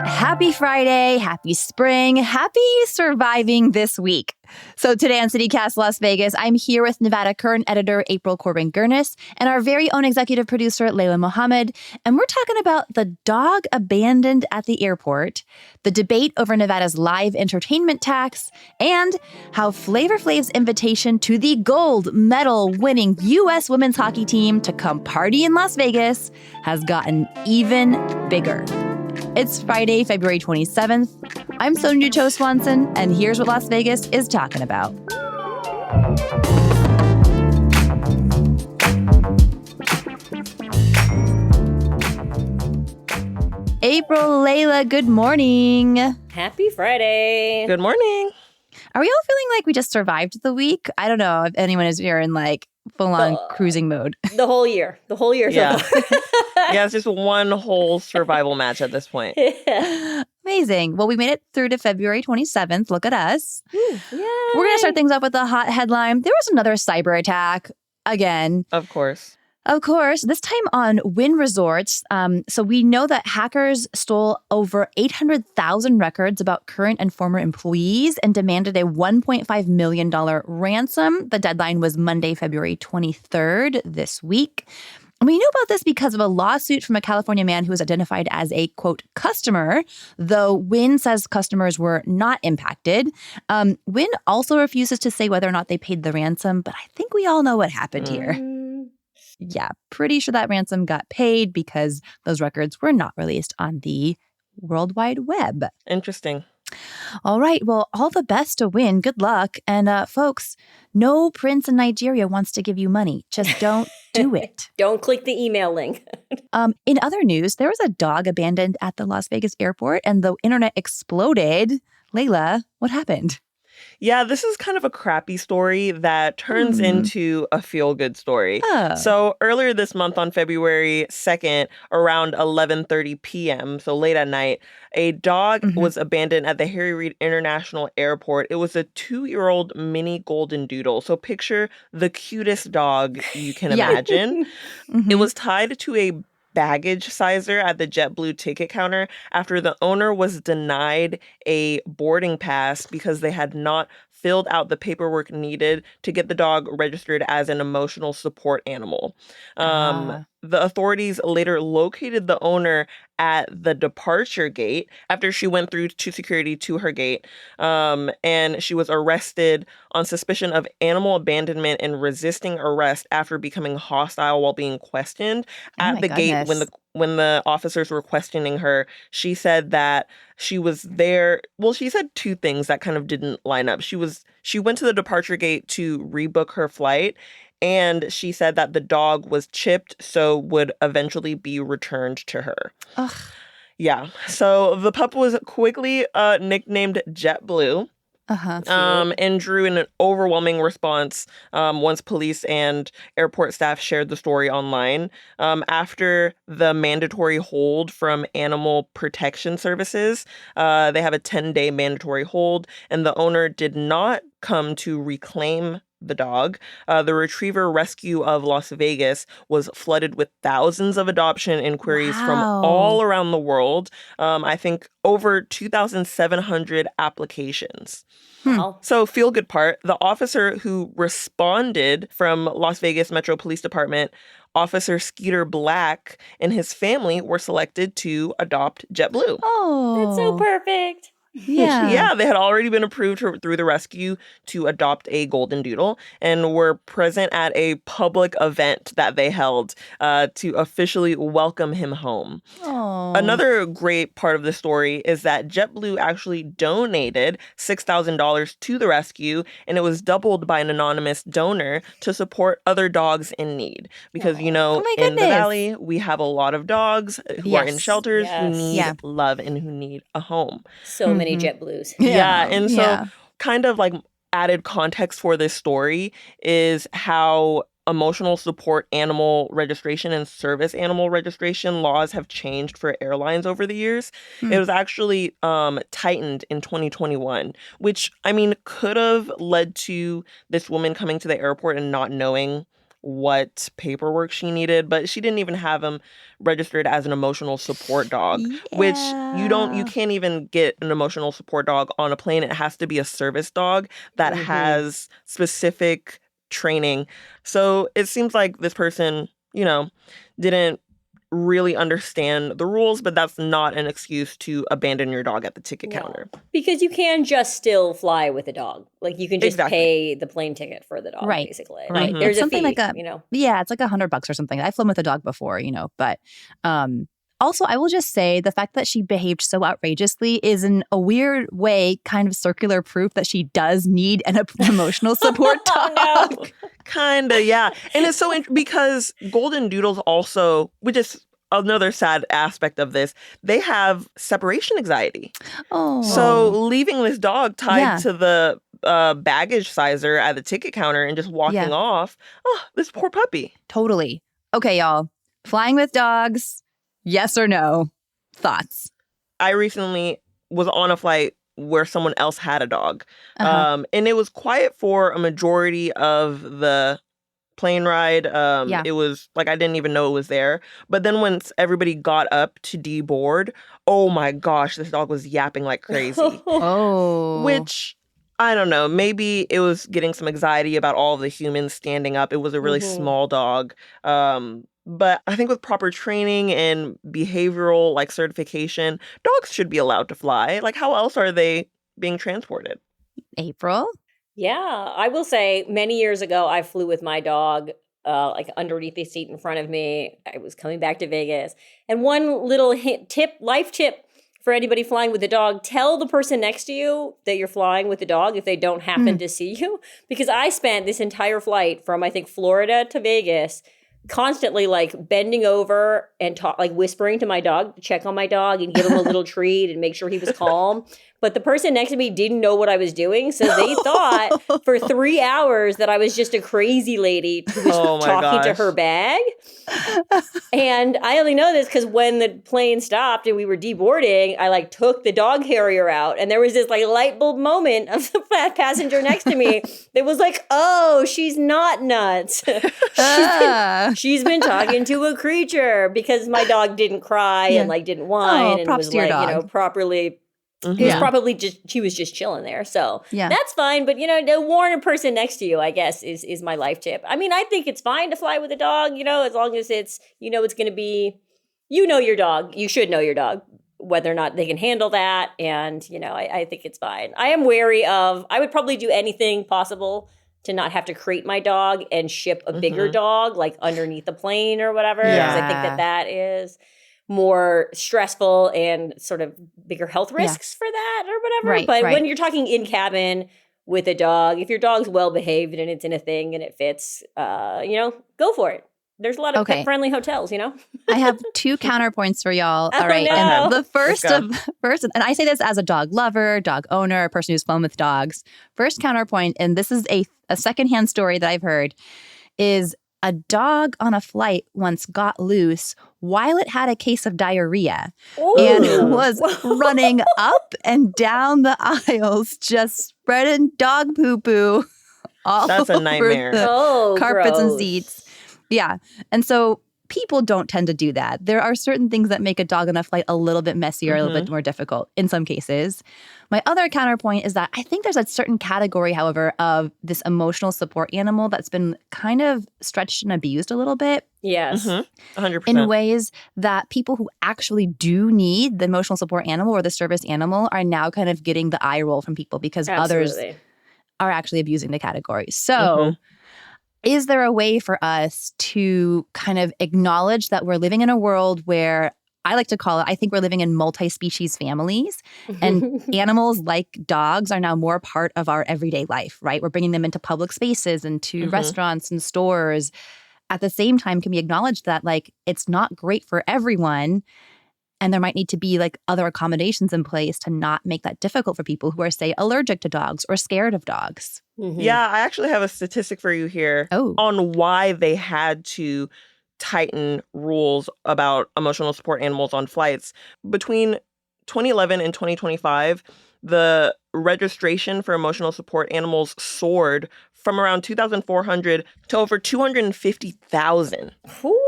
Happy Friday, happy spring, happy surviving this week. So today on CityCast Las Vegas, I'm here with Nevada current editor April Corbin Girnus and our very own executive producer Layla Muhammad. And we're talking about the dog abandoned at the airport, the debate over Nevada's live entertainment tax, and how Flavor Flav's invitation to the gold medal winning U.S. women's hockey team to come party in Las Vegas has gotten even bigger. It's Friday, February 27th. I'm Sonja Cho Swanson, and here's what Las Vegas is talking about. April, Layla, good morning. Happy Friday. Good morning. Are we all feeling like we just survived the week? I don't know if anyone is here in like full-on cruising mode. The whole year. Yeah. Yeah, it's just one whole survival match at this point. Amazing. Well, we made it through to February 27th. Look at us. Yay. We're going to start things off with a hot headline. There was another cyber attack again. Of course. This time on Wynn Resorts. So we know that hackers stole over 800,000 records about current and former employees and demanded a $1.5 million ransom. The deadline was Monday, February 23rd this week. And we know about this because of a lawsuit from a California man who was identified as a, quote, customer, though Wynn says customers were not impacted. Wynn also refuses to say whether or not they paid the ransom, but I think we all know what happened here. Yeah, pretty sure that ransom got paid because those records were not released on the World Wide Web. Interesting. All right. Well, all the best to Wynn. Good luck. And folks, no prince in Nigeria wants to give you money. Just don't do it. Don't click the email link. In other news, there was a dog abandoned at the Las Vegas airport and the internet exploded. Layla, what happened? Yeah, this is kind of a crappy story that turns into a feel-good story. Oh. So earlier this month on February 2nd, around 11:30 p.m., so late at night, a dog was abandoned at the Harry Reid International Airport. It was a 2-year-old mini golden doodle. So picture the cutest dog you can imagine. It was tied to a baggage sizer at the JetBlue ticket counter after the owner was denied a boarding pass because they had not filled out the paperwork needed to get the dog registered as an emotional support animal. The authorities later located the owner at the departure gate after she went through to security to her gate. And she was arrested on suspicion of animal abandonment and resisting arrest after becoming hostile while being questioned. At the gate, when the officers were questioning her, she said that she was there. Well, she said two things that kind of didn't line up. She went to the departure gate to rebook her flight. And she said that the dog was chipped, so would eventually be returned to her. Ugh. Yeah. So the pup was quickly nicknamed JetBlue. And drew in an overwhelming response once police and airport staff shared the story online. After the mandatory hold from Animal Protection Services, they have a 10-day mandatory hold, and the owner did not come to reclaim the dog. The Retriever Rescue of Las Vegas was flooded with thousands of adoption inquiries from all around the world. I think over 2,700 applications. Wow. So feel-good part, the officer who responded from Las Vegas Metro Police Department, Officer Skeeter Black, and his family were selected to adopt JetBlue. Oh. That's so perfect. Yeah. Yeah, they had already been approved through the rescue to adopt a golden doodle and were present at a public event that they held to officially welcome him home. Oh. Another great part of the story is that JetBlue actually donated $6,000 to the rescue, and it was doubled by an anonymous donor to support other dogs in need. Because, in the Valley, we have a lot of dogs who are in shelters who need love and who need a home. So many JetBlues. Yeah. And so kind of like added context for this story is how emotional support animal registration and service animal registration laws have changed for airlines over the years. It was actually tightened in 2021, which, I mean, could have led to this woman coming to the airport and not knowing what paperwork she needed, but she didn't even have him registered as an emotional support dog, which you can't even get an emotional support dog on a plane. It has to be a service dog that has specific training. So it seems like this person, didn't really understand the rules, but that's not an excuse to abandon your dog at the ticket counter. Because you can just still fly with a dog. Like you can just pay the plane ticket for the dog, basically. Right. There's something a fee, like yeah, it's like $100 or something. I've flown with a dog before, but also, I will just say the fact that she behaved so outrageously is in a weird way kind of circular proof that she does need an emotional support dog. Oh, no. Kinda, yeah. And it's so because Golden Doodles also, which is another sad aspect of this, they have separation anxiety. Oh. So leaving this dog tied to the baggage sizer at the ticket counter and just walking off, this poor puppy. Totally. Okay, y'all. Flying with dogs, yes or no? Thoughts? I recently was on a flight where someone else had a dog. And it was quiet for a majority of the plane ride. It was like I didn't even know it was there. But then once everybody got up to deboard, oh my gosh, this dog was yapping like crazy. Oh. Which, I don't know, maybe it was getting some anxiety about all the humans standing up. It was a really small dog. But I think with proper training and behavioral certification, dogs should be allowed to fly. Like, how else are they being transported? April? Yeah, I will say many years ago, I flew with my dog underneath the seat in front of me. I was coming back to Vegas. And one little life tip for anybody flying with a dog, tell the person next to you that you're flying with the dog if they don't happen to see you. Because I spent this entire flight from, I think, Florida to Vegas constantly bending over and whispering to my dog to check on my dog and give him a little treat and make sure he was calm. But the person next to me didn't know what I was doing. So they thought for 3 hours that I was just a crazy lady who was talking to her bag. And I only know this because when the plane stopped and we were deboarding, I took the dog carrier out. And there was this light bulb moment of the passenger next to me that was oh, she's not nuts. She's been talking to a creature because my dog didn't cry and didn't whine and was properly. It was probably she was just chilling there. So that's fine. But, warn a person next to you, I guess, is my life tip. I mean, I think it's fine to fly with a dog, as long as it's, it's going to be, your dog. You should know your dog, whether or not they can handle that. And, I think it's fine. I am wary I would probably do anything possible to not have to crate my dog and ship a bigger dog, underneath the plane or whatever. Because I think that is more stressful and sort of bigger health risks for that or whatever. But when you're talking in cabin with a dog, if your dog's well behaved and it's in a thing and it fits, go for it. There's a lot of pet-friendly hotels, I have 2 counterpoints for y'all. All right. No. And the first, and I say this as a dog lover, dog owner, a person who's flown with dogs. First counterpoint, and this is a secondhand story that I've heard, is a dog on a flight once got loose while it had a case of diarrhea and was running up and down the aisles, just spreading dog poo-poo all That's a nightmare. over the carpets gross. And seats. Yeah. And so people don't tend to do that. There are certain things that make a dog on a flight a little bit messier, a little bit more difficult in some cases. My other counterpoint is that I think there's a certain category, however, of this emotional support animal that's been kind of stretched and abused a little bit. Yes. 100%. In ways that people who actually do need the emotional support animal or the service animal are now kind of getting the eye roll from people because others are actually abusing the category. So is there a way for us to kind of acknowledge that we're living in a world where I like to call it, I think we're living in multi-species families and animals like dogs are now more part of our everyday life, right? We're bringing them into public spaces and to restaurants and stores. At the same time, can we acknowledge that it's not great for everyone and there might need to be other accommodations in place to not make that difficult for people who are, say, allergic to dogs or scared of dogs? Yeah, I actually have a statistic for you here on why they had to tighten rules about emotional support animals on flights. Between 2011 and 2025, the registration for emotional support animals soared from around 2,400 to over 250,000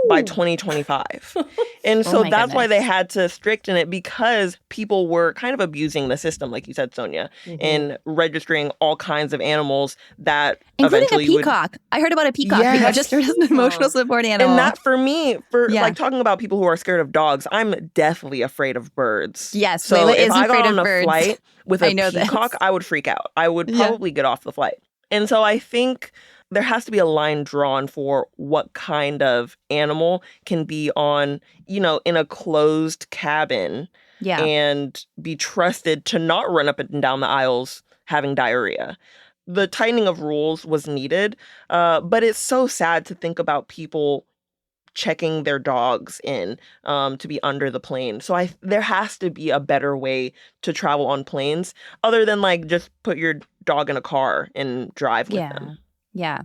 by 2025. And so my that's why they goodness. had to stricten it, because people were kind of abusing the system, like you said, Sonja, in registering all kinds of animals that Including a eventually would... peacock. I heard about a peacock being Yes. registered as an emotional support animal. And that, for me, Yeah. like talking about people who are scared of dogs, I'm definitely afraid of birds. Yes, So Layla if is I afraid got of on a birds. flight with I a know this. peacock, I would freak out. I would probably get off the flight. And so I think there has to be a line drawn for what kind of animal can be on, in a closed cabin and be trusted to not run up and down the aisles having diarrhea. The tightening of rules was needed, but it's so sad to think about people checking their dogs in to be under the plane. So there has to be a better way to travel on planes other than like just put your dog in a car and drive with them. Yeah.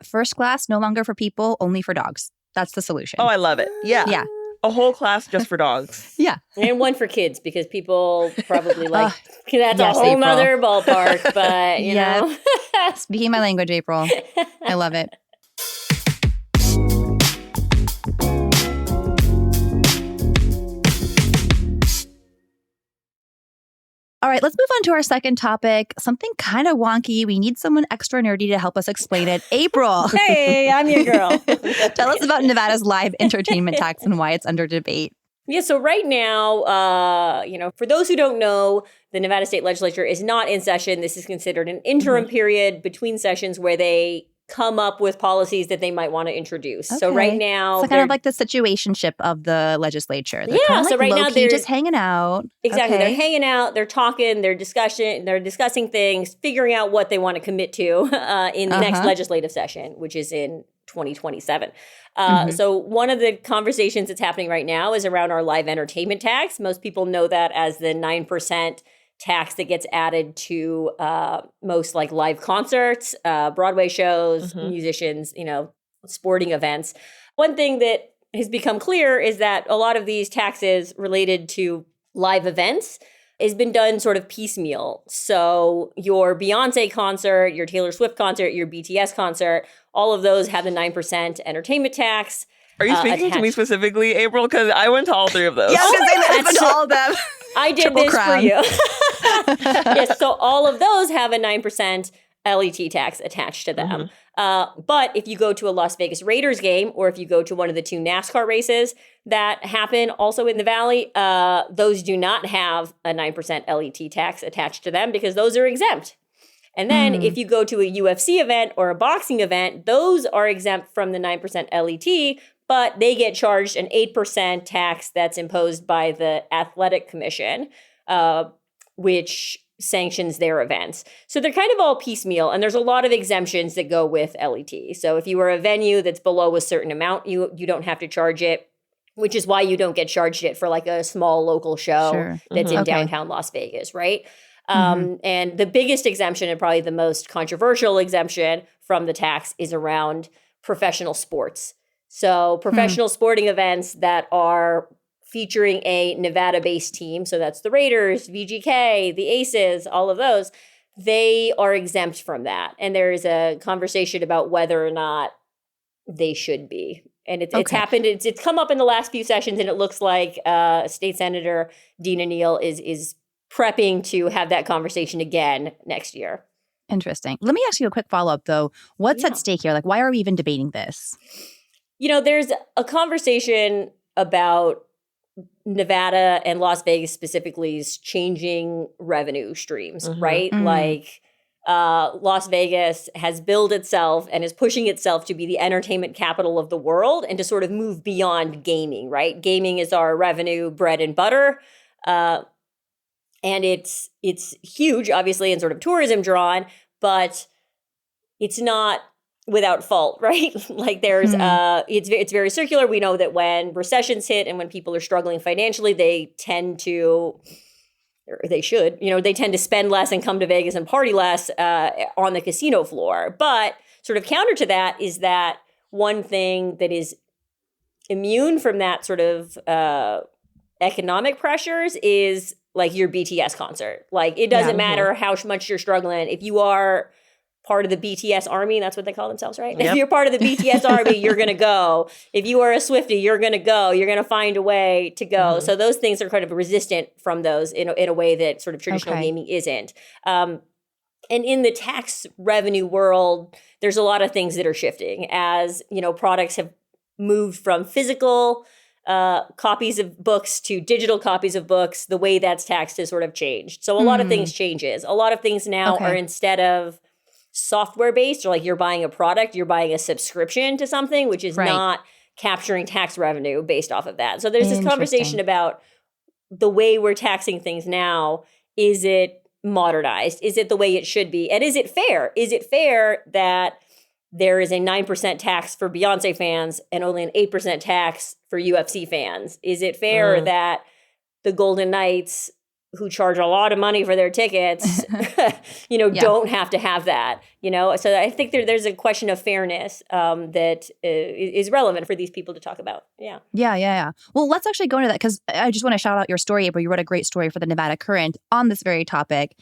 First class, no longer for people, only for dogs. That's the solution. Oh, I love it. Yeah. Yeah. A whole class just for dogs. Yeah. And one for kids, because people probably like, that's yes, a whole April. nother ballpark, but you know. Speaking my language, April. I love it. All right, let's move on to our second topic. Something kind of wonky. We need someone extra nerdy to help us explain it. April. Hey, I'm your girl. Tell us about Nevada's live entertainment tax and why it's under debate. Yeah, so right now, for those who don't know, the Nevada State Legislature is not in session. This is considered an interim period between sessions where they come up with policies that they might want to introduce. Okay. So right now, it's kind of like the situationship of the legislature. They're yeah. kind of So right now they're just hanging out. Exactly. Okay. They're hanging out. They're talking. They're discussing things, figuring out what they want to commit to in the next legislative session, which is in 2027. So one of the conversations that's happening right now is around our live entertainment tax. Most people know that as the 9% tax that gets added to most like live concerts, Broadway shows, musicians, sporting events. One thing that has become clear is that a lot of these taxes related to live events has been done sort of piecemeal. So your Beyoncé concert, your Taylor Swift concert, your BTS concert, all of those have the 9% entertainment tax. Are you speaking to me specifically, April? Because I went to all three of those. Yeah, I was going to say to all of them. I did this for you. Yes, so all of those have a 9% LET tax attached to them. But if you go to a Las Vegas Raiders game, or if you go to one of the two NASCAR races that happen also in the Valley, those do not have a 9% LET tax attached to them because those are exempt. And then if you go to a UFC event or a boxing event, those are exempt from the 9% LET, but they get charged an 8% tax that's imposed by the Athletic Commission, which sanctions their events. So they're kind of all piecemeal, and there's a lot of exemptions that go with LET. So if you are a venue that's below a certain amount, you don't have to charge it, which is why you don't get charged it for like a small local show that's in downtown Las Vegas, right? And the biggest exemption, and probably the most controversial exemption from the tax, is around professional sports. So professional sporting events that are featuring a Nevada-based team, so that's the Raiders, VGK, the Aces, all of those, they are exempt from that. And there is a conversation about whether or not they should be. And it's happened, it's come up in the last few sessions, and it looks like State Senator Dina Neal is prepping to have that conversation again next year. Interesting. Let me ask you a quick follow-up, though. What's at stake here? Like, why are we even debating this? There's a conversation about Nevada and Las Vegas specifically's changing revenue streams, right? Like Las Vegas has billed itself and is pushing itself to be the entertainment capital of the world and to sort of move beyond gaming, right? Gaming is our revenue bread and butter. And it's huge, obviously, and sort of tourism drawn, but it's not without fault, right? Like there's, it's very circular. We know that when recessions hit and when people are struggling financially, they tend to, or they should, they tend to spend less and come to Vegas and party less on the casino floor. But sort of counter to that is that one thing that is immune from that sort of economic pressures is like your BTS concert. Like it doesn't matter how much you're struggling. If you are part of the BTS army, that's what they call themselves, right? Yep. If you're part of the BTS army, you're going to go. If you are a Swiftie, you're going to go. You're going to find a way to go. Mm-hmm. So those things are kind of resistant from those in a way that sort of traditional gaming isn't. And in the tax revenue world, there's a lot of things that are shifting as, products have moved from physical copies of books to digital copies of books. The way that's taxed has sort of changed. So a lot of things changes. A lot of things now are, instead of software based, or like you're buying a product, you're buying a subscription to something, which is not capturing tax revenue based off of that. So there's this conversation about the way we're taxing things now. Is it modernized? Is it the way it should be? And is it fair? Is it fair that there is a 9% tax for Beyoncé fans and only an 8% tax for UFC fans? Is it fair that the Golden Knights, who charge a lot of money for their tickets, don't have to have that, So I think there's a question of fairness that is relevant for these people to talk about. Yeah. Well, let's actually go into that, because I just want to shout out your story, April. You wrote a great story for the Nevada Current on this very topic.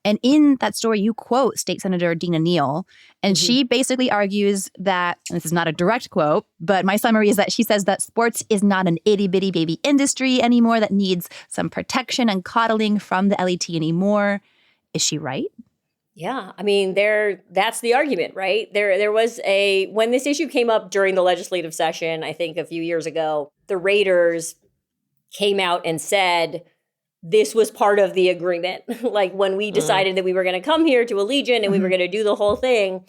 And in that story, you quote State Senator Dina Neal, and she basically argues that, and this is not a direct quote, but my summary is that she says that sports is not an itty-bitty baby industry anymore that needs some protection and coddling from the LET anymore. Is she right? Yeah, I mean, that's the argument, right? There was when this issue came up during the legislative session, I think a few years ago, the Raiders came out and said this was part of the agreement. Like when we decided that we were going to come here to Allegiant and we were going to do the whole thing,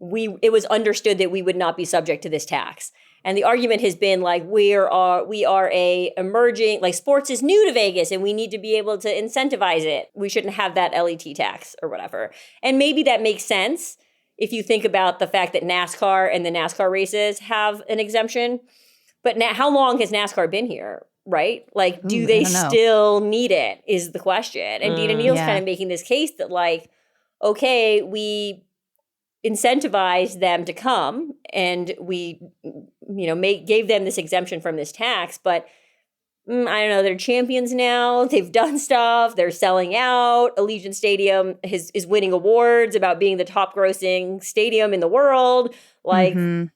it was understood that we would not be subject to this tax. And the argument has been like, we are a emerging, like sports is new to Vegas and we need to be able to incentivize it. We shouldn't have that LET tax or whatever. And maybe that makes sense if you think about the fact that NASCAR and the NASCAR races have an exemption. But now, how long has NASCAR been here, right? Like, do they still need it is the question. And Dina Neal's kind of making this case that like, okay, we incentivize them to come and we gave them this exemption from this tax, but I don't know, they're champions now, they've done stuff, they're selling out, Allegiant Stadium is winning awards about being the top grossing stadium in the world, like do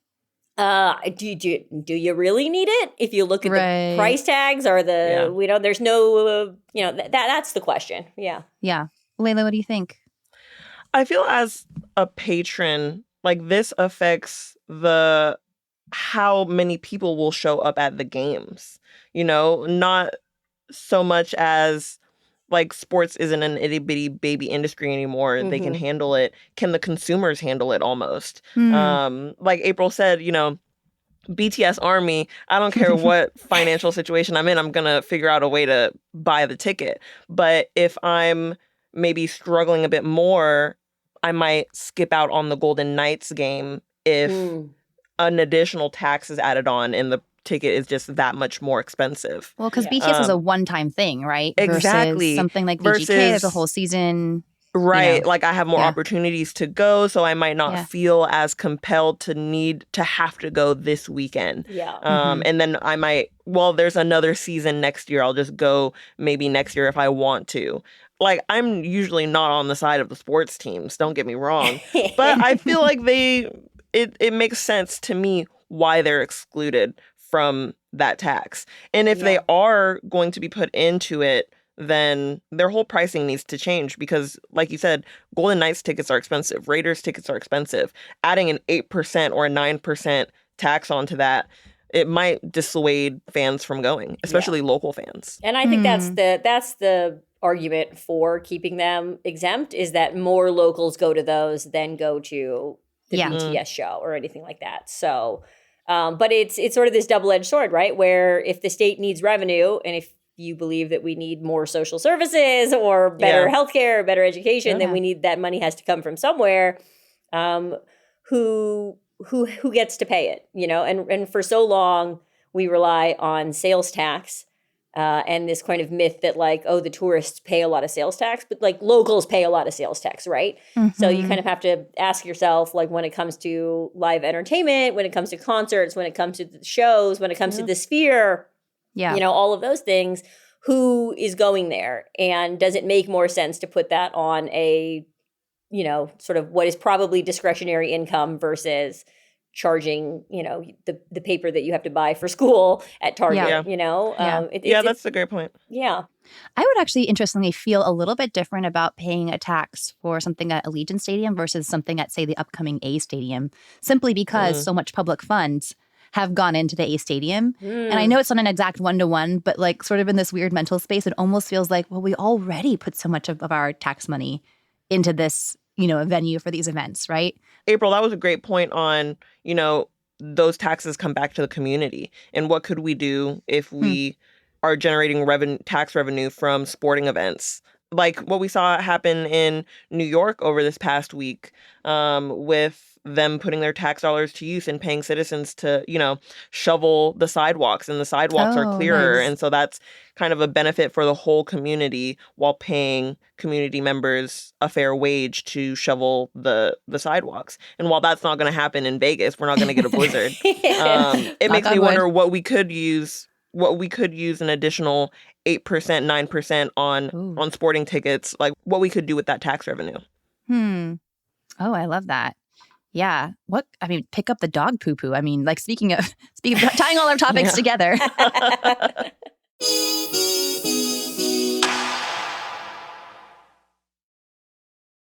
you really need it? If you look at the price tags or there's no that's the question. Yeah Layla, what do you think? I feel as a patron, like this affects how many people will show up at the games, not so much as like sports isn't an itty bitty baby industry anymore. They can handle it. Can the consumers handle it almost? Like April said, BTS Army, I don't care what financial situation I'm in, I'm going to figure out a way to buy the ticket. But if I'm maybe struggling a bit more, I might skip out on the Golden Knights game if an additional tax is added on and the ticket is just that much more expensive. Well, because BTS is a one-time thing, right? Exactly. Versus something like VGK, there's a whole season. Right. Like I have more opportunities to go, so I might not feel as compelled to have to go this weekend. Yeah. And then I might, there's another season next year. I'll just go maybe next year if I want to. Like, I'm usually not on the side of the sports teams, don't get me wrong. But I feel like it makes sense to me why they're excluded from that tax. And if they are going to be put into it, then their whole pricing needs to change because, like you said, Golden Knights tickets are expensive. Raiders tickets are expensive. Adding an 8% or a 9% tax onto that, it might dissuade fans from going, especially local fans. And I think that's the argument for keeping them exempt, is that more locals go to those than go to the BTS show or anything like that. So, but it's sort of this double-edged sword, right? Where if the state needs revenue and if you believe that we need more social services or better healthcare, better education, then we need that money has to come from somewhere. Who gets to pay it, And for so long we rely on sales tax and this kind of myth that like, oh, the tourists pay a lot of sales tax, but like locals pay a lot of sales tax, right? So you kind of have to ask yourself, like when it comes to live entertainment, when it comes to concerts, when it comes to the shows, when it comes to the Sphere, all of those things, who is going there? And does it make more sense to put that on a sort of what is probably discretionary income versus charging, the paper that you have to buy for school at Target, That's a great point. Yeah. I would actually, interestingly, feel a little bit different about paying a tax for something at Allegiant Stadium versus something at, say, the upcoming A Stadium, simply because so much public funds have gone into the A Stadium. And I know it's not an exact one-to-one, but like sort of in this weird mental space, it almost feels like, well, we already put so much of our tax money into this, a venue for these events, right? April, that was a great point on, those taxes come back to the community. And what could we do if we are generating tax revenue from sporting events? Like what we saw happen in New York over this past week, with them putting their tax dollars to use and paying citizens to, shovel the sidewalks, and the sidewalks are clearer. Nice. And so that's kind of a benefit for the whole community while paying community members a fair wage to shovel the sidewalks. And while that's not going to happen in Vegas, we're not going to get a blizzard. It makes me wonder what we could use an additional 8%, 9% on sporting tickets, like what we could do with that tax revenue. Oh, I love that. Yeah. Pick up the dog poo-poo. Like speaking of tying all our topics together.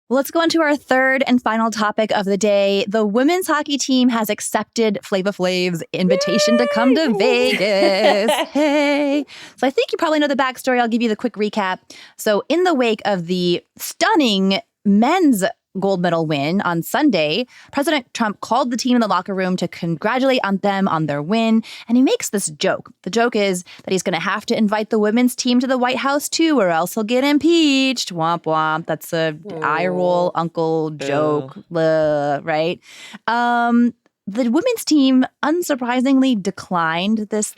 Well, let's go on to our third and final topic of the day. The women's hockey team has accepted Flavor Flav's invitation to come to Vegas. Hey. So I think you probably know the backstory. I'll give you the quick recap. So in the wake of the stunning men's gold medal win on Sunday, President Trump called the team in the locker room to congratulate them on their win. And he makes this joke. The joke is that he's going to have to invite the women's team to the White House too, or else he'll get impeached. Womp womp. That's a eye roll uncle joke, right? The women's team unsurprisingly declined this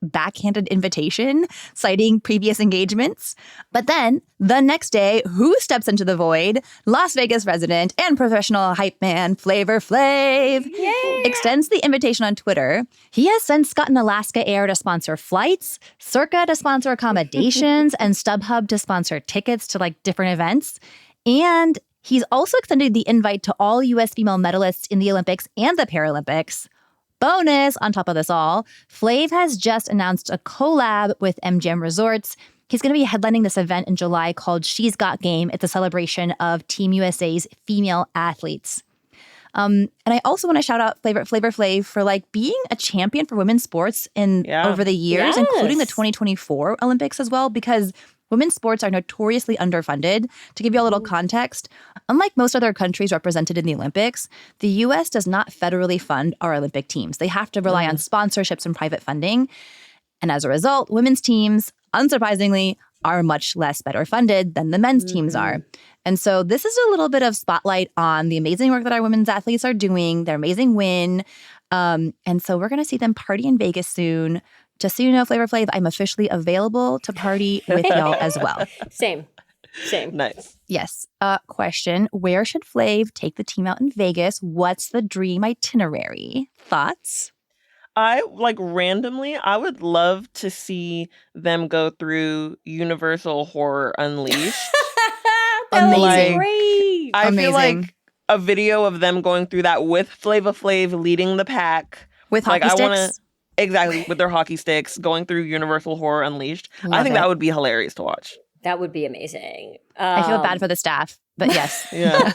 backhanded invitation, citing previous engagements. But then the next day, who steps into the void? Las Vegas resident and professional hype man Flavor Flav extends the invitation on Twitter. He has since gotten Alaska Air to sponsor flights, Circa to sponsor accommodations, and StubHub to sponsor tickets to different events. And he's also extended the invite to all U.S. female medalists in the Olympics and the Paralympics. Bonus, on top of this all, Flav has just announced a collab with MGM Resorts. He's going to be headlining this event in July called She's Got Game. It's a celebration of Team USA's female athletes. And I also want to shout out Flavor Flav for being a champion for women's sports over the years, including the 2024 Olympics as well, because women's sports are notoriously underfunded. To give you a little context, unlike most other countries represented in the Olympics, the U.S. does not federally fund our Olympic teams. They have to rely on sponsorships and private funding. And as a result, women's teams, unsurprisingly, are much less better funded than the men's teams are. And so this is a little bit of spotlight on the amazing work that our women's athletes are doing, their amazing win. And so we're going to see them party in Vegas soon. Just so you know, Flavor Flav, I'm officially available to party with y'all as well. Same. Nice. Yes. Question, where should Flav take the team out in Vegas? What's the dream itinerary? Thoughts? I randomly, I would love to see them go through Universal Horror Unleashed. Amazing. Great. I feel like a video of them going through that with Flavor Flav leading the pack. With hockey sticks? Exactly, with their hockey sticks, going through Universal Horror Unleashed. I think that would be hilarious to watch. That would be amazing. I feel bad for the staff, but yes. Yeah.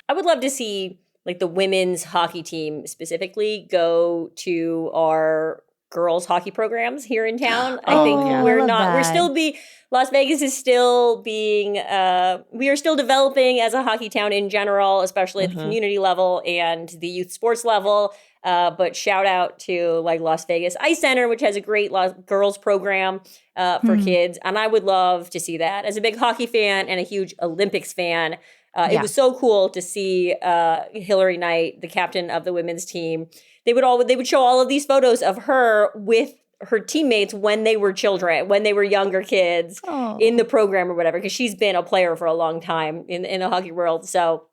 I would love to see the women's hockey team specifically go to our girls hockey programs here in town. I think Las Vegas is still being, we are still developing as a hockey town in general, especially at the community level and the youth sports level. But shout out to Las Vegas Ice Center, which has a great girls program for kids. And I would love to see that. As a big hockey fan and a huge Olympics fan, it was so cool to see Hillary Knight, the captain of the women's team. They would show all of these photos of her with her teammates when they were children, when they were younger kids in the program or whatever, because she's been a player for a long time in the hockey world. So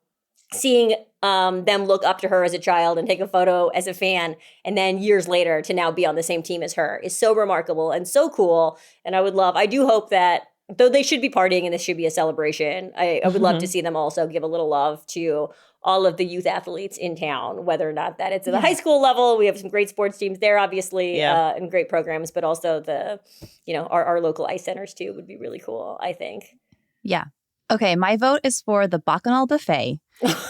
seeing them look up to her as a child and take a photo as a fan, and then years later to now be on the same team as her is so remarkable and so cool. And I do hope that though they should be partying and this should be a celebration, I would love to see them also give a little love to all of the youth athletes in town, whether or not that it's at the high school level. We have some great sports teams there, obviously, and great programs, but also the, our local ice centers too would be really cool, I think. Yeah. Okay, my vote is for the Bacchanal Buffet.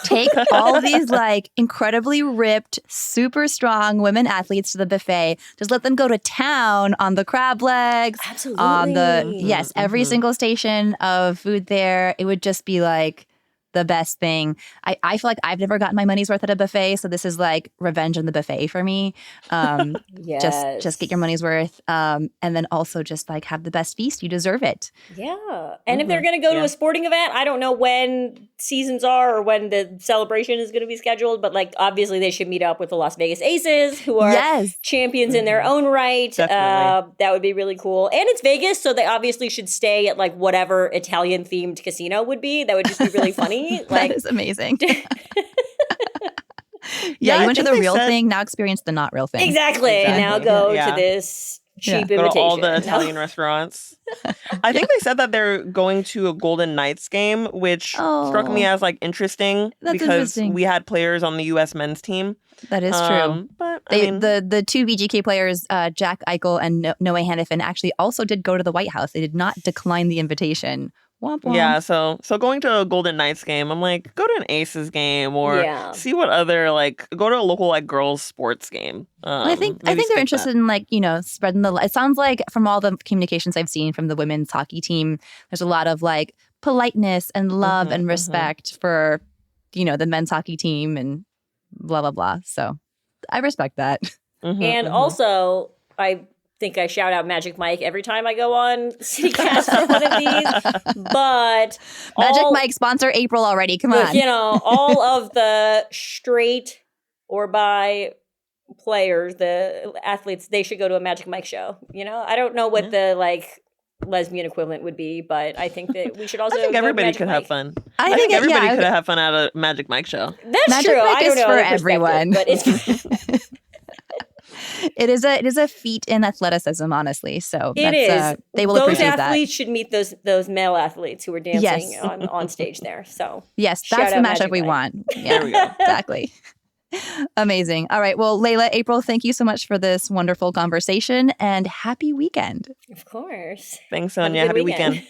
Take all these like incredibly ripped, super strong women athletes to the buffet. Just let them go to town on the crab legs. Absolutely. On the, every single station of food there. It would just be like the best thing. I feel like I've never gotten my money's worth at a buffet, so this is like revenge on the buffet for me. Yes. Just get your money's worth, and then also just like have the best feast. You deserve it. Yeah, and if they're going to go to a sporting event, I don't know when seasons are or when the celebration is going to be scheduled, but like obviously they should meet up with the Las Vegas Aces, who are champions in their own right. That would be really cool, and it's Vegas, so they obviously should stay at like whatever Italian themed casino would be. That would just be really funny. That is amazing. You went to the real thing. Now experience the not real thing. Exactly. Now go to this cheap imitation. Go to all the Italian restaurants. I think they said that they're going to a Golden Knights game, which struck me as like interesting because we had players on the U.S. men's team. That is true. But the two VGK players, Jack Eichel and Noah Hannafin, actually also did go to the White House. They did not decline the invitation. Womp womp. Yeah, so going to a Golden Knights game, I'm like, go to an Aces game or see what other go to a local like girls sports game. I think they're interested in spreading the. It sounds like from all the communications I've seen from the women's hockey team, there's a lot of like politeness and love and respect for the men's hockey team and blah blah blah. So I respect that. And also I think I shout out Magic Mike every time I go on CityCast for one of these. But Magic Mike sponsor April already. Come on. All of the straight or bi players, the athletes, they should go to a Magic Mike show. I don't know what the lesbian equivalent would be, but I think that we should also. I think everybody could have fun. I think everybody could have fun at a Magic Mike show. That's Magic true. Mike I don't is know for everyone. But it's. It is a feat in athleticism, honestly. So it is. They will those appreciate that. Those athletes should meet those male athletes who are dancing on stage there. So yes, that's the matchup we want. Yeah, there we go. Exactly. Amazing. All right. Well, Layla, April, thank you so much for this wonderful conversation and happy weekend. Of course. Thanks, Sonja. Happy weekend.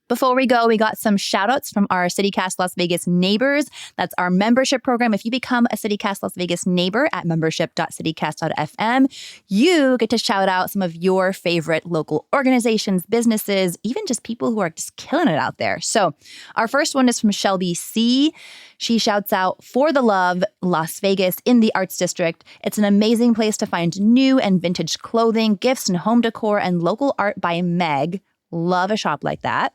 Before we go, we got some shout outs from our CityCast Las Vegas neighbors. That's our membership program. If you become a CityCast Las Vegas neighbor at membership.citycast.fm, you get to shout out some of your favorite local organizations, businesses, even just people who are just killing it out there. So our first one is from Shelby C. She shouts out For the Love, Las Vegas in the Arts District. It's an amazing place to find new and vintage clothing, gifts and home decor, and local art by Meg. Love a shop like that.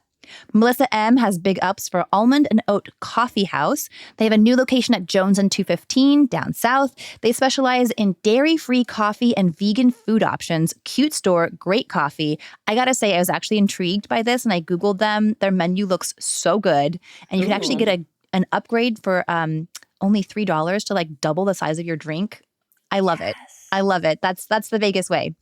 Melissa M. has big ups for Almond and Oat Coffee House. They have a new location at Jones and 215 down south. They specialize in dairy-free coffee and vegan food options. Cute store, great coffee. I gotta say, I was actually intrigued by this and I Googled them. Their menu looks so good. And you can actually get an upgrade for only $3 to like double the size of your drink. I love it. I love it. That's the Vegas way.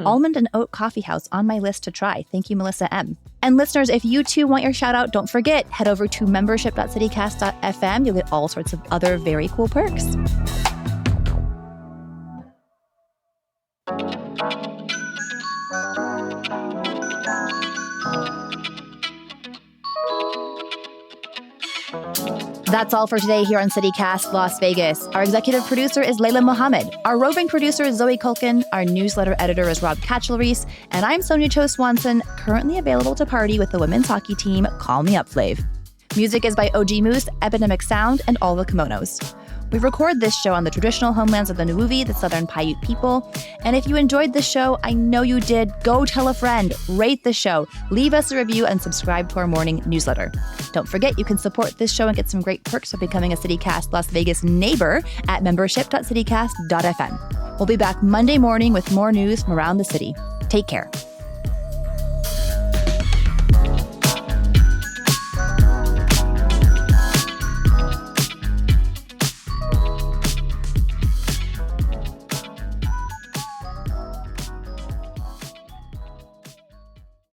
Almond and Oat Coffee House on my list to try. Thank you, Melissa M. And listeners, if you too want your shout out, don't forget, head over to membership.citycast.fm. You'll get all sorts of other very cool perks. That's all for today here on CityCast Las Vegas. Our executive producer is Layla Muhammad. Our roving producer is Zoe Culkin. Our newsletter editor is Rob Katchelreese. And I'm Sonja Cho Swanson, currently available to party with the women's hockey team. Call me up, Flav. Music is by OG Moose, Epidemic Sound, and All the Kimonos. We record this show on the traditional homelands of the Nuuvi, the Southern Paiute people. And if you enjoyed this show, I know you did, go tell a friend, rate the show, leave us a review, and subscribe to our morning newsletter. Don't forget, you can support this show and get some great perks by becoming a CityCast Las Vegas neighbor at membership.citycast.fm. We'll be back Monday morning with more news from around the city. Take care.